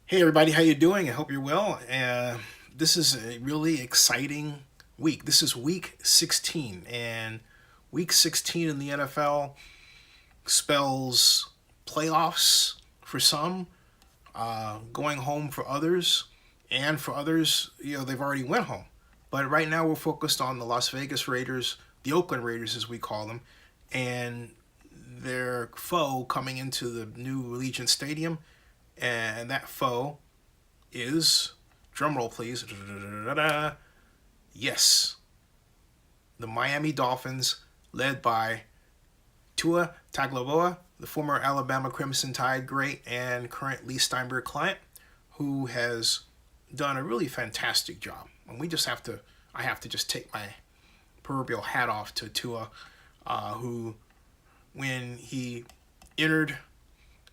Hey everybody, how you doing? I hope you're well. This is a really exciting week. This is week 16, and week 16 in the NFL spells playoffs for some, going home for others, and for others, they've already went home. But right now we're focused on the Las Vegas Raiders, the Oakland Raiders as we call them, and their foe coming into the new Allegiant Stadium, and that foe is, drumroll please, yes, the Miami Dolphins, led by Tua Tagovailoa, the former Alabama Crimson Tide great and current Lee Steinberg client, who has done a really fantastic job. And I have to just take my proverbial hat off to Tua, who, when he entered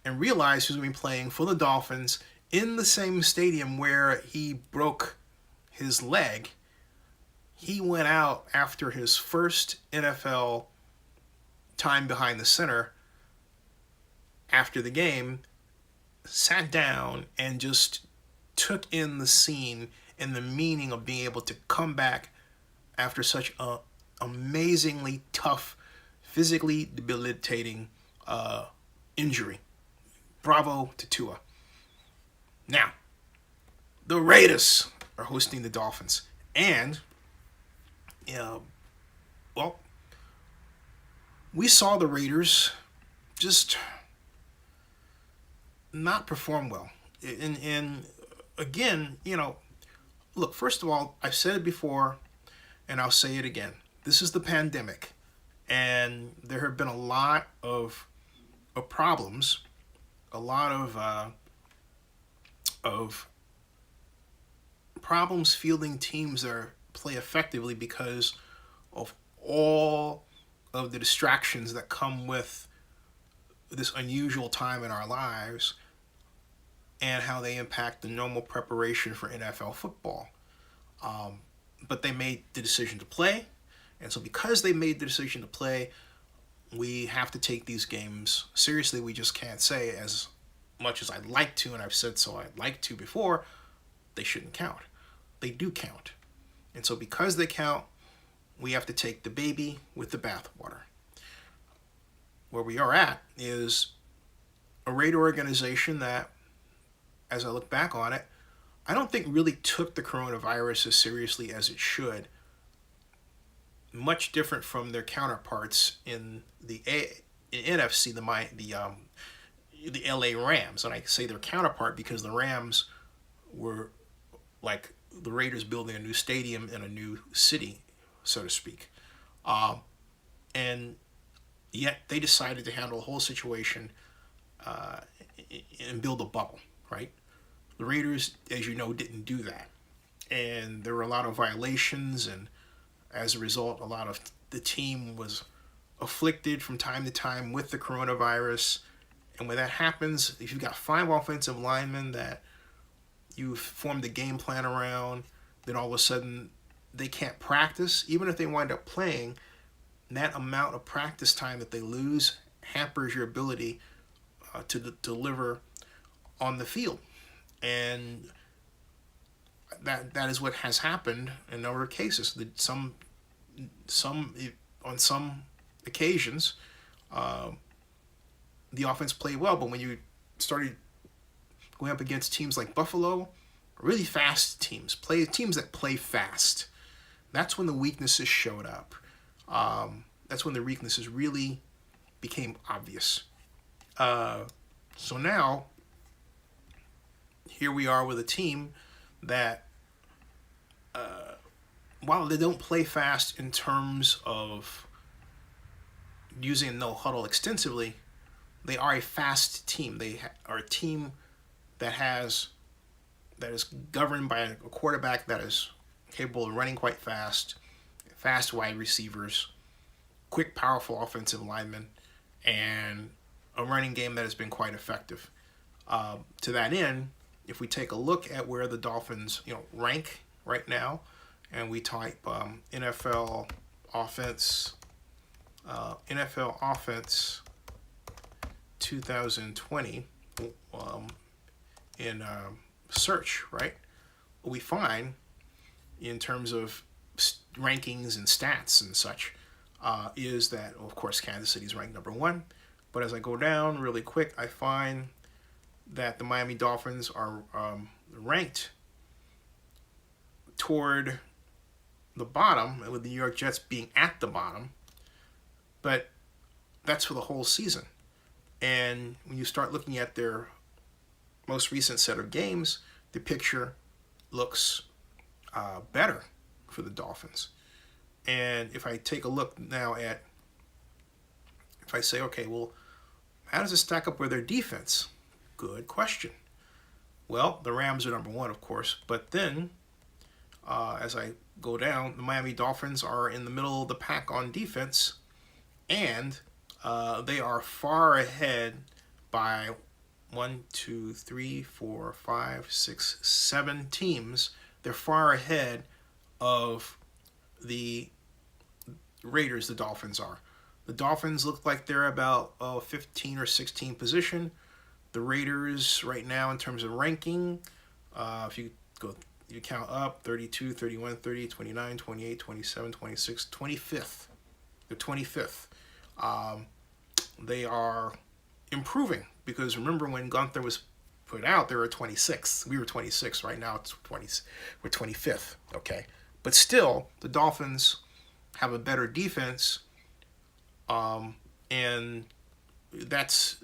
and realized he was going to be playing for the Dolphins in the same stadium where he broke his leg, he went out after his first NFL time behind the center after the game, sat down, and just took in the scene and the meaning of being able to come back after such a amazingly tough, physically debilitating injury. Bravo to Tua. Now, the Raiders are hosting the Dolphins. And, uh, well, we saw the Raiders just not perform well. And again, look, first of all, I've said it before and I'll say it again. This is the pandemic. And there have been a lot of problems, a lot of problems fielding teams that play effectively because of all of the distractions that come with this unusual time in our lives and how they impact the normal preparation for NFL football. But they made the decision to play, and so because they made the decision to play, we have to take these games seriously. We just can't say, as much as I'd like to, and I've said so I'd like to before, they shouldn't count. They do count. And so because they count, we have to take the baby with the bathwater. Where we are at is a Raider organization that, as I look back on it, I don't think really took the coronavirus as seriously as it should. Much different from their counterparts in the NFC, the LA Rams. And I say their counterpart because the Rams were like the Raiders building a new stadium in a new city, so to speak. And yet they decided to handle the whole situation uh, and build a bubble, right? The Raiders, as you know, didn't do that. And there were a lot of violations, and as a result, a lot of the team was afflicted from time to time with the coronavirus. And when that happens, if you've got five offensive linemen that you've formed a game plan around, then all of a sudden they can't practice. Even if they wind up playing, that amount of practice time that they lose hampers your ability deliver on the field. And that is what has happened in a number of cases. Some on some occasions, the offense played well, but when you started going up against teams like Buffalo, really fast teams that play fast, that's when the weaknesses showed up. That's when the weaknesses really became obvious. So now, here we are with a team that, while they don't play fast in terms of using no huddle extensively, they are a fast team. They are a team that is governed by a quarterback that is capable of running quite fast, fast wide receivers, quick, powerful offensive linemen, and a running game that has been quite effective. To that end, if we take a look at where the Dolphins, rank right now, and we type NFL offense 2020 in search, right? What we find in terms of rankings and stats and such is that, of course, Kansas City is ranked number 1. But as I go down really quick, I find that the Miami Dolphins are ranked toward the bottom, with the New York Jets being at the bottom. But that's for the whole season. And when you start looking at their most recent set of games, the picture looks better for the Dolphins. And if I take a look now at, if I say, okay, well, how does it stack up with their defense? Good question. Well, the Rams are number 1, of course, but then as I go down, the Miami Dolphins are in the middle of the pack on defense, and they are far ahead by 1, 2, 3, 4, 5, 6, 7 teams. They're far ahead of the Raiders, the Dolphins are. The Dolphins look like they're about 15 or 16 position. The Raiders right now in terms of ranking, if you count up 32, 31, 30, 29, 28, 27, 26, 25th. They're 25th. They are improving because remember when Gunther was put out, they were 26. We were 26. Right now it's 20. We're 25th. Okay, but still the Dolphins have a better defense, and that's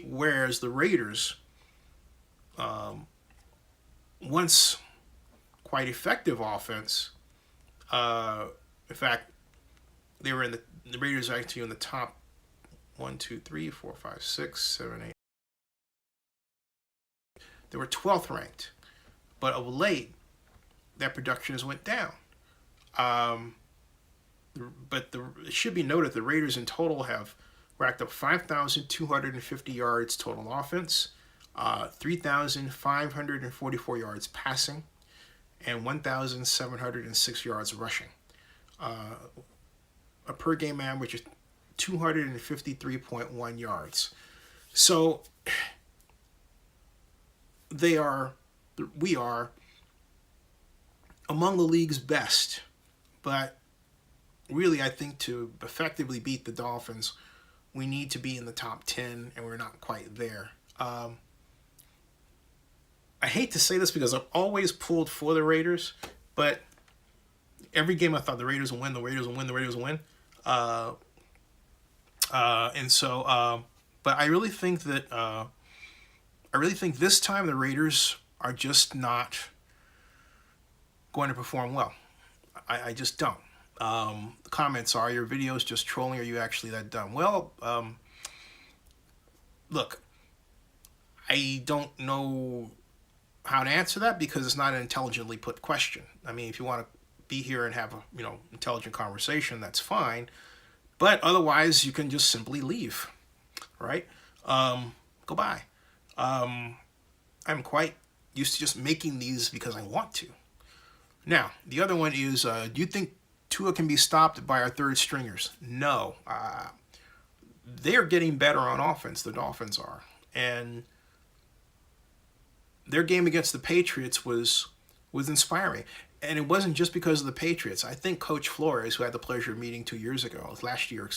whereas the Raiders, once quite effective offense. In fact, they were in the Raiders are actually in the top 1, 2, 3, 4, 5, 6, 7, 8. They were 12th ranked, but of late that production has went down. But it should be noted the Raiders in total have racked up 5,250 yards total offense, 3,544 yards passing, and 1,706 yards rushing. A per game average is 253.1 yards. So we are among the league's best, but really I think to effectively beat the Dolphins, we need to be in the top 10, and we're not quite there. I hate to say this because I've always pulled for the Raiders, but every game I thought the Raiders will win, but I really think that this time the Raiders are just not going to perform well. I just don't. The comments are, your videos just trolling, are you actually that dumb? Well, look, I don't know how to answer that because it's not an intelligently put question. I mean, if you want to be here and have a intelligent conversation, that's fine, but otherwise you can just simply leave, right? Goodbye. I'm quite used to just making these because I want to. Now, the other one is, do you think Tua can be stopped by our third stringers? No. They're getting better on offense, the Dolphins are. And their game against the Patriots was inspiring. And it wasn't just because of the Patriots. I think Coach Flores, who I had the pleasure of meeting last year,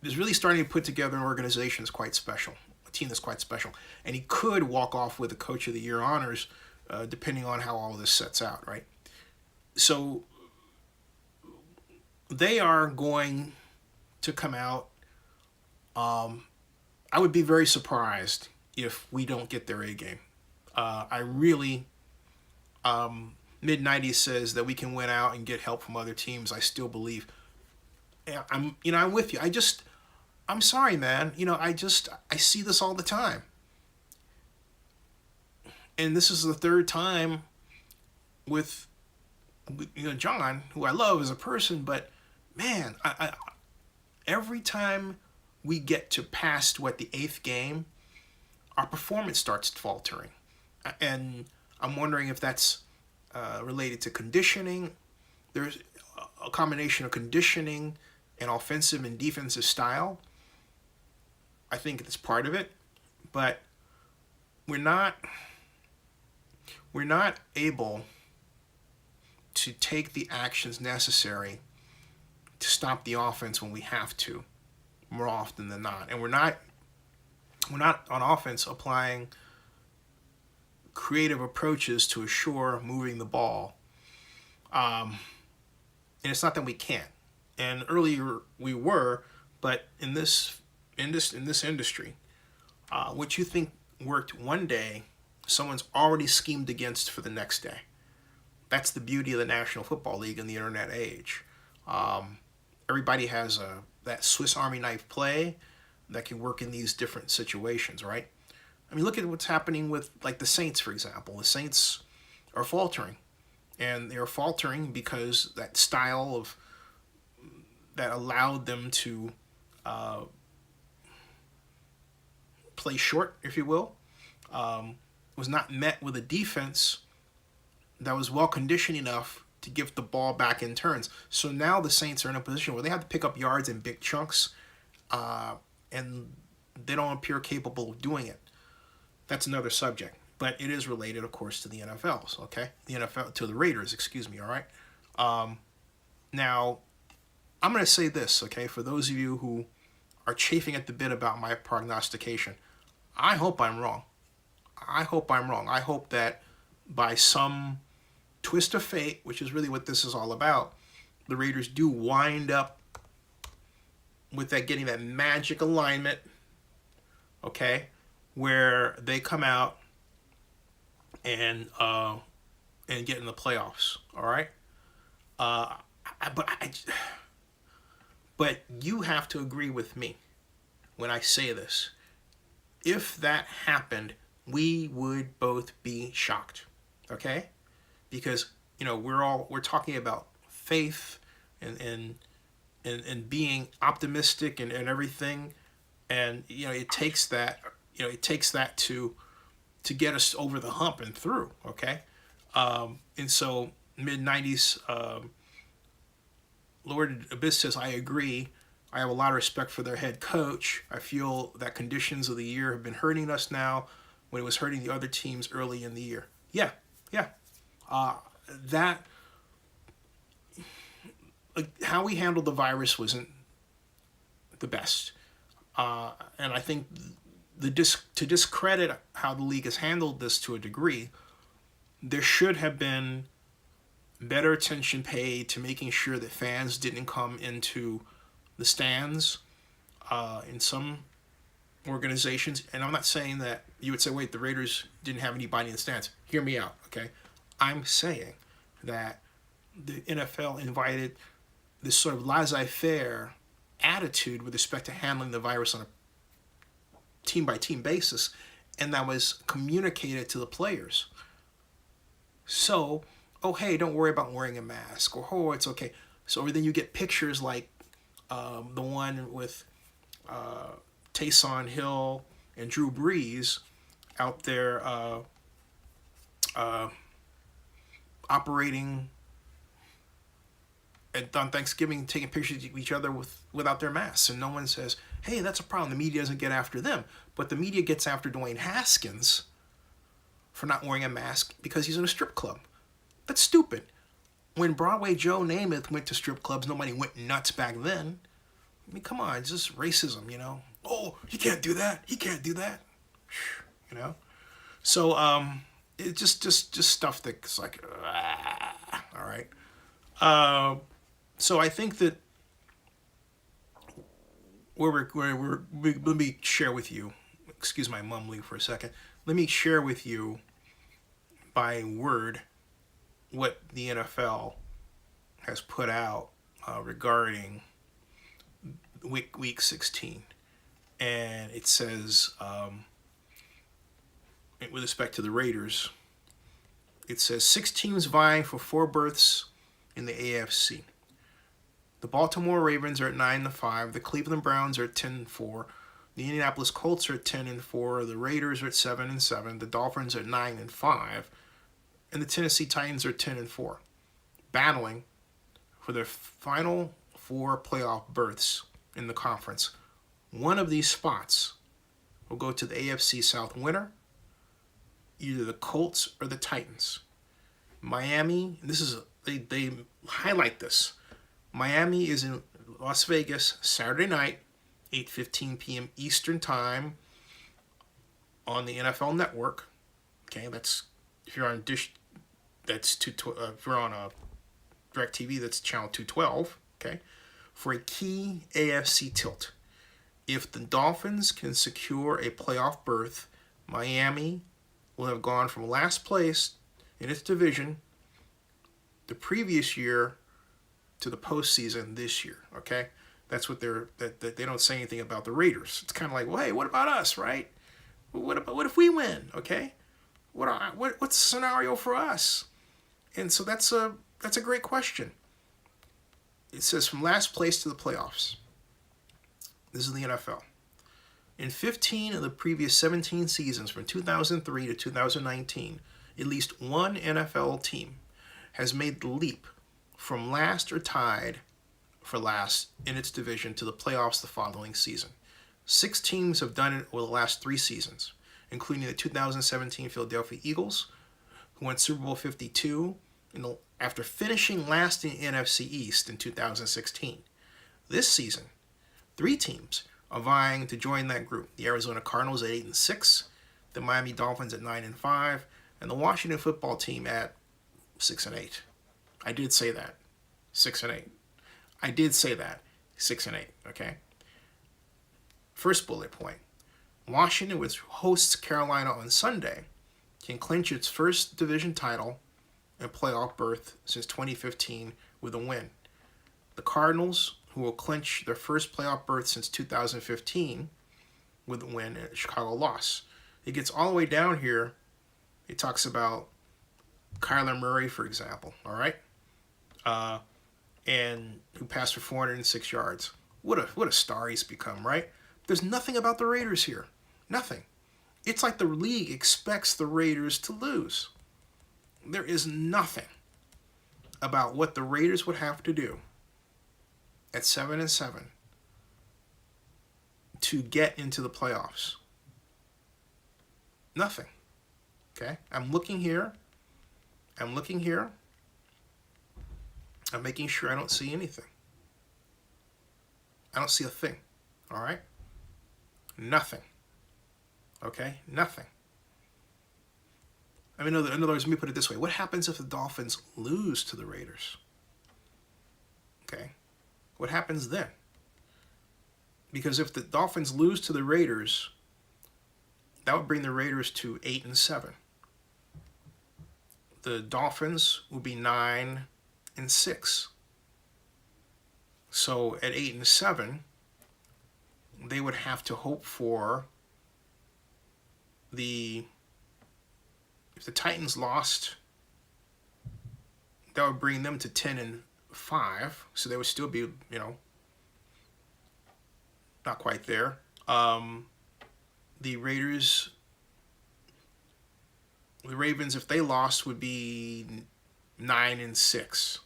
is really starting to put together an organization that's quite special, a team that's quite special. And he could walk off with the Coach of the Year honors, depending on how all this sets out, right? So they are going to come out. I would be very surprised if we don't get their A game. I really, mid-90s says that we can win out and get help from other teams. I still believe. I'm with you. I'm sorry, man. I see this all the time. And this is the third time with John, who I love as a person, but man, I every time we get to past the 8th game, our performance starts faltering. And I'm wondering if that's related to conditioning. There's a combination of conditioning and offensive and defensive style. I think it's part of it. but we're not able to take the actions necessary to stop the offense when we have to, more often than not. And we're not on offense applying creative approaches to assure moving the ball. And it's not that we can't. And earlier we were, but in this industry, what you think worked one day, someone's already schemed against for the next day. That's the beauty of the National Football League in the internet age. Everybody has that Swiss Army knife play that can work in these different situations, right? I mean, look at what's happening with, like, the Saints, for example. The Saints are faltering, and they're faltering because that style of that allowed them to play short, if you will, was not met with a defense that was well conditioned enough to give the ball back in turns. So now the Saints are in a position where they have to pick up yards in big chunks, and they don't appear capable of doing it. That's another subject, but it is related, of course, to the NFL. Okay, the NFL, to the Raiders, excuse me. All right. Now, I'm going to say this, okay, for those of you who are chafing at the bit about my prognostication. I hope I'm wrong. I hope that by some twist of fate, which is really what this is all about, the Raiders do wind up with that, getting that magic alignment, okay, where they come out and get in the playoffs. All right, but you have to agree with me when I say this. If that happened, we would both be shocked, okay? Because we're talking about faith and being optimistic and everything, and it takes that to get us over the hump and through, okay? And so mid-90s, Lord Abyss says, I agree. I have a lot of respect for their head coach. I feel that conditions of the year have been hurting us now when it was hurting the other teams early in the year. Yeah. That, how we handled the virus wasn't the best. And I think to discredit how the league has handled this to a degree, there should have been better attention paid to making sure that fans didn't come into the stands in some organizations. And I'm not saying that you would say, wait, the Raiders didn't have anybody in the stands. Hear me out, okay? I'm saying that the NFL invited this sort of laissez-faire attitude with respect to handling the virus on a team-by-team basis, and that was communicated to the players. So, oh, hey, don't worry about wearing a mask, or, oh, it's okay. So then you get pictures like the one with Taysom Hill and Drew Brees out there operating on Thanksgiving, taking pictures of each other without their masks, and no one says, hey, that's a problem. The media doesn't get after them, but the media gets after Dwayne Haskins for not wearing a mask because he's in a strip club. That's stupid. When Broadway Joe Namath went to strip clubs, nobody went nuts back then. I mean, come on, it's just racism, Oh, he can't do that. He can't do that. So, it's just stuff that's like, all right. So I think that let me share with you, excuse my mumbling for a second. Let me share with you by word what the NFL has put out regarding week 16. And it says, with respect to the Raiders, it says 6 teams vying for 4 berths in the AFC. The Baltimore Ravens are at 9-5. The Cleveland Browns are at 10-4. The Indianapolis Colts are at 10-4. The Raiders are at 7-7. The Dolphins are at 9-5. And the Tennessee Titans are 10-4, battling for their final 4 playoff berths in the conference. One of these spots, will go to the AFC South winner, either the Colts or the Titans. Miami, they highlight this. Miami is in Las Vegas Saturday night, 8:15 p.m. Eastern Time on the NFL Network. Okay, that's if you're on Dish, that's if you're on a DirecTV, that's channel 212. Okay, for a key AFC tilt. If the Dolphins can secure a playoff berth, Miami will have gone from last place in its division the previous year to the postseason this year. Okay, that's what that they don't say anything about the Raiders. It's kind of like, well, hey, what about us, right? What if we win? Okay, what's the scenario for us? And so that's a great question. It says from last place to the playoffs. This is the NFL. In 15 of the previous 17 seasons from 2003 to 2019, at least one NFL team has made the leap from last or tied for last in its division to the playoffs the following season. 6 teams have done it over the last 3 seasons, including the 2017 Philadelphia Eagles, who won Super Bowl 52 after finishing last in the NFC East in 2016. This season, 3 teams are vying to join that group. The Arizona Cardinals at 8-6, the Miami Dolphins at 9-5, and the Washington Football Team at 6-8. I did say that. 6-8. I did say that. 6-8. Okay. First bullet point. Washington, which hosts Carolina on Sunday, can clinch its first division title and playoff berth since 2015 with a win. The Cardinals, who will clinch their first playoff berth since 2015 with a win and a Chicago loss. It gets all the way down here. It talks about Kyler Murray, for example, all right? And who passed for 406 yards. What a star he's become, right? There's nothing about the Raiders here. Nothing. It's like the league expects the Raiders to lose. There is nothing about what the Raiders would have to do at 7-7 to get into the playoffs. Nothing. Okay? I'm looking here. I'm making sure I don't see anything. I don't see a thing. All right? Nothing. Okay? Nothing. I mean, in other words, let me put it this way. What happens if the Dolphins lose to the Raiders? Okay? What happens then? Because if the Dolphins lose to the Raiders, that would bring the Raiders to 8-7. The Dolphins would be 9-6. So at 8-7, they would have to hope for if the Titans lost, that would bring them to 10-5. So they would still be, not quite there. The Ravens, if they lost, would be 9-6.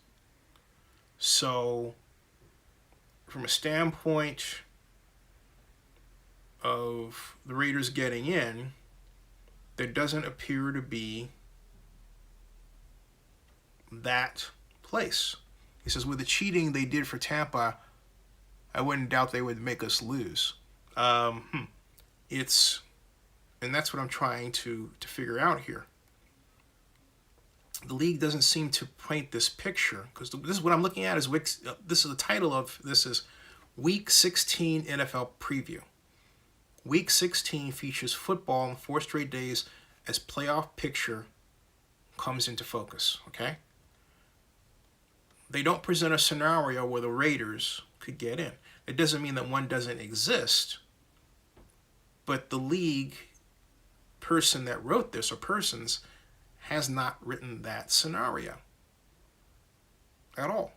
So, from a standpoint of the Raiders getting in, there doesn't appear to be that place. He says, with the cheating they did for Tampa, I wouldn't doubt they would make us lose. And that's what I'm trying to figure out here. The league doesn't seem to paint this picture, because this is what I'm looking at. This is the title of this is Week 16 NFL Preview. Week 16 features football on 4 straight days as playoff picture comes into focus. Okay. They don't present a scenario where the Raiders could get in. It doesn't mean that one doesn't exist, but the league person that wrote this, or persons, has not written that scenario at all.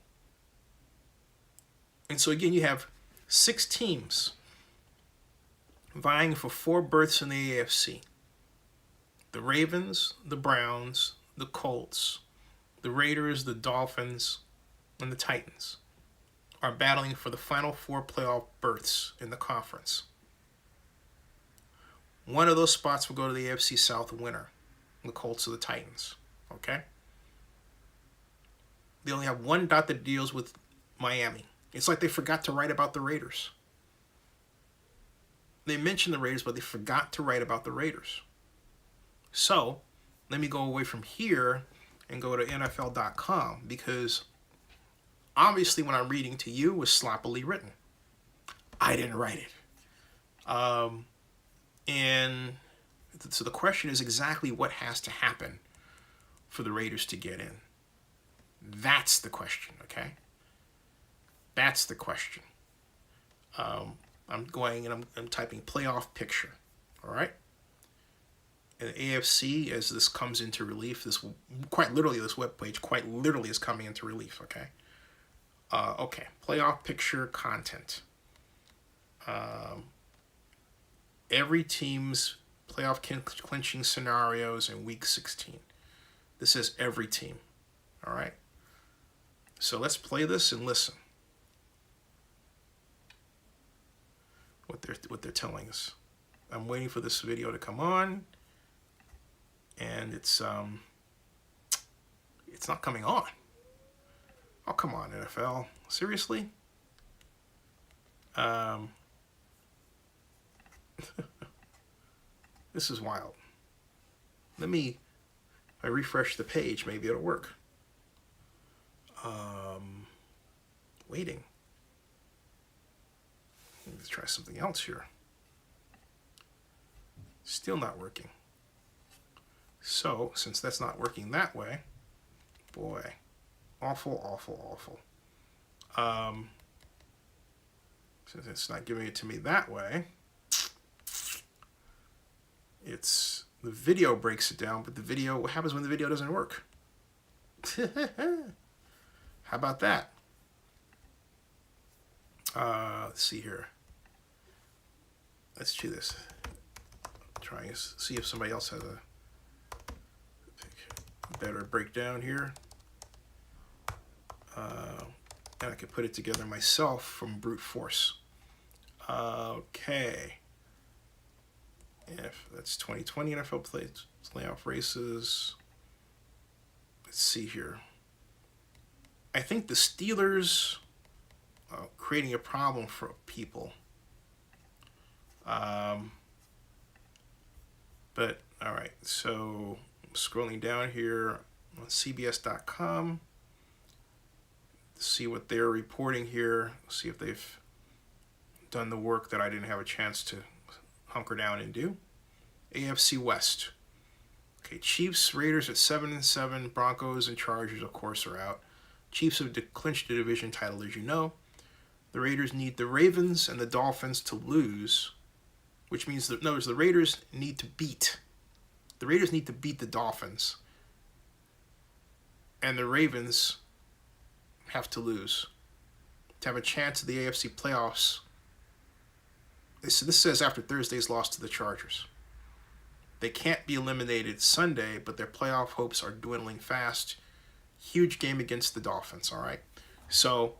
And so again, you have 6 teams vying for 4 berths in the AFC. The Ravens, the Browns, the Colts, the Raiders, the Dolphins, and the Titans are battling for the final 4 playoff berths in the conference. One of those spots will go to the AFC South winner, the Colts or the Titans. Okay? They only have one dot that deals with Miami. It's like they forgot to write about the Raiders. They mentioned the Raiders, but they forgot to write about the Raiders. So, let me go away from here and go to NFL.com, because obviously what I'm reading to you was sloppily written. I didn't write it. And so the question is exactly what has to happen for the Raiders to get in. That's the question, okay? That's the question. I'm going and I'm typing playoff picture, all right? And AFC, as this comes into relief, this webpage quite literally is coming into relief, okay? Okay, playoff picture content. Every team's playoff clinching scenarios in week 16. This says every team, all right? So let's play this and listen. What they're telling us. I'm waiting for this video to come on, and it's not coming on. Oh, come on, NFL. Seriously? This is wild. If I refresh the page, maybe it'll work. Waiting. Let's try something else here. Still not working. So, since that's not working that way, boy, awful. Since it's not giving it to me that way, the video breaks it down, but what happens when the video doesn't work? How about that? Let's see here. Let's do this. Try and see if somebody else has a better breakdown here. And I could put it together myself from brute force. Okay. If that's 2020 NFL playoff races. Let's see here. I think the Steelers creating a problem for people. But, all right, so I'm scrolling down here on CBS.com to see what they're reporting here, see if they've done the work that I didn't have a chance to hunker down and do. AFC West. Okay, Chiefs, Raiders at 7-7, Broncos and Chargers, of course, are out. Chiefs have clinched the division title, as you know. The Raiders need the Ravens and the Dolphins to lose, which means that the Raiders need to beat. The Raiders need to beat the Dolphins, and the Ravens have to lose to have a chance at the AFC playoffs. This says after Thursday's loss to the Chargers. They can't be eliminated Sunday, but their playoff hopes are dwindling fast. Huge game against the Dolphins, all right? So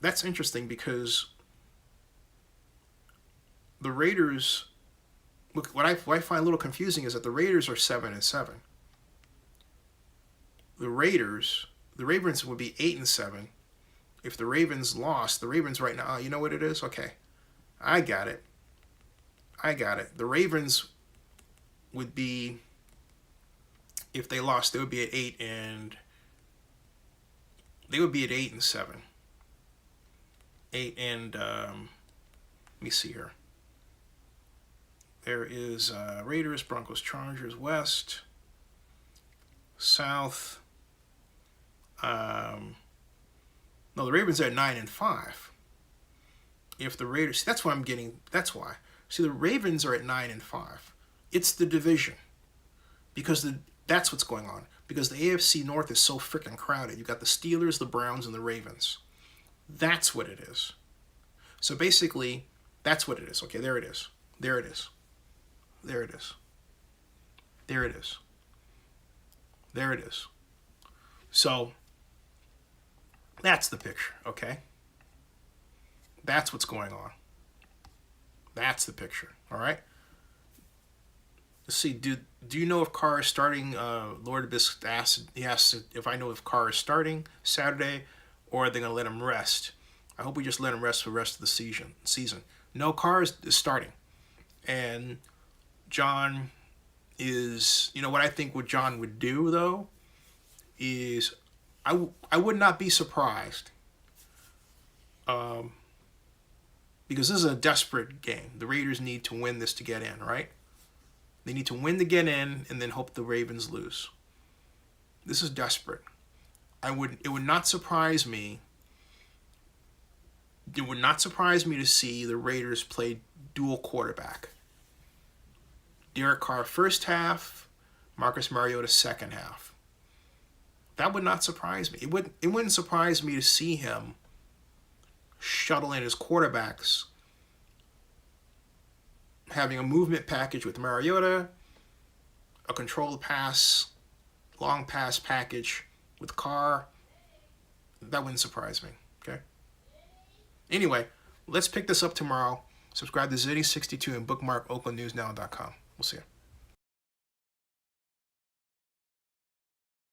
that's interesting because the Raiders, look, what I find a little confusing is that the Raiders are 7-7. The Ravens would be 8-7. If the Ravens lost, the Ravens right now, you know what it is? Okay, I got it. The Ravens would be, if they lost, they would be at 8-7. 8 and let me see here. There is Raiders, Broncos, Chargers, West, South. No, the Ravens are at 9-5. If the Raiders, that's what I'm getting. That's why. See, the Ravens are at 9-5. It's the division, because that's what's going on. Because the AFC North is so freaking crowded. You've got the Steelers, the Browns, and the Ravens. That's what it is. So basically, that's what it is. Okay, there it is. So that's the picture, okay? That's what's going on. That's the picture, all right? see. Do you know if Carr is starting? Lord Abyss asked. He asked if I know if Carr is starting Saturday, or are they going to let him rest? I hope we just let him rest for the rest of the season. No, Carr is starting, and John is. You know what I think what John would do though is I would not be surprised. Because this is a desperate game. The Raiders need to win this to get in, right? They need to win to get in and then hope the Ravens lose. This is desperate. It would not surprise me. It would not surprise me to see the Raiders play dual quarterback. Derek Carr first half, Marcus Mariota second half. That would not surprise me. It wouldn't surprise me to see him shuttle in his quarterbacks, having a movement package with Mariota, a controlled pass, long pass package with Carr. That wouldn't surprise me, okay? Anyway, let's pick this up tomorrow. Subscribe to Zitty62 and bookmark oaklandnewsnow.com. We'll see you.